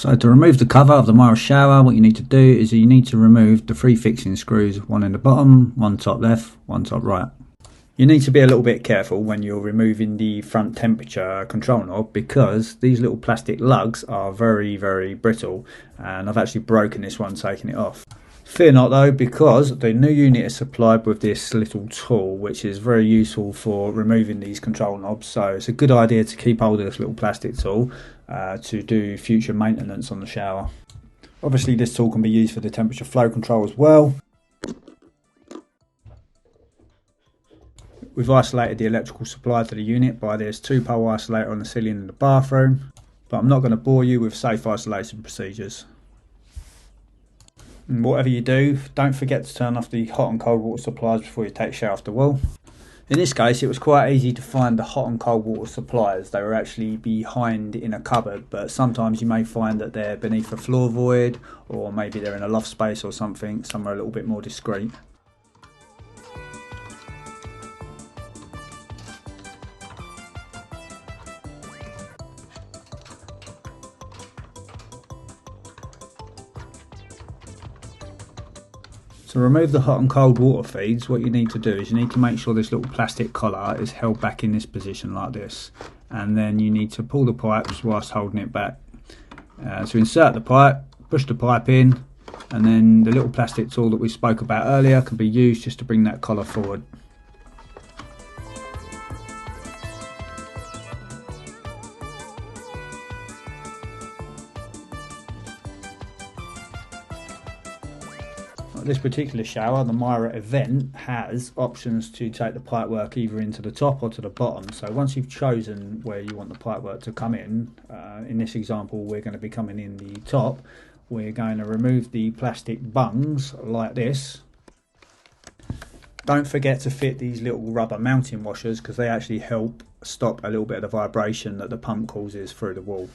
So to remove the cover of the Mira shower, what you need to do is you need to remove the 3 fixing screws, one in the bottom, one top left, one top right. You need to be a little bit careful when you're removing the front temperature control knob, because these little plastic lugs are very, very brittle, and I've actually broken this one taking it off. Fear not though, because the new unit is supplied with this little tool which is very useful for removing these control knobs, so it's a good idea to keep hold of this little plastic tool to do future maintenance on the shower. Obviously this tool can be used for the temperature flow control as well. We've isolated the electrical supply to the unit by this 2-pole isolator on the ceiling in the bathroom, but I'm not going to bore you with safe isolation procedures. And whatever you do, don't forget to turn off the hot and cold water supplies before you take a shower off the wall. In this case it was quite easy to find the hot and cold water supplies. They were actually behind in a cupboard, but sometimes you may find that they're beneath a floor void, or maybe they're in a loft space or something, somewhere a little bit more discreet. To remove the hot and cold water feeds, what you need to do is you need to make sure this little plastic collar is held back in this position like this, and then you need to pull the pipes whilst holding it back. So insert the pipe, push the pipe in, and then the little plastic tool that we spoke about earlier can be used just to bring that collar forward. This particular shower, the Mira Event, has options to take the pipework either into the top or to the bottom. So once you've chosen where you want the pipework to come in this example we're going to be coming in the top, we're going to remove the plastic bungs like this. Don't forget to fit these little rubber mounting washers, because they actually help stop a little bit of the vibration that the pump causes through the wall.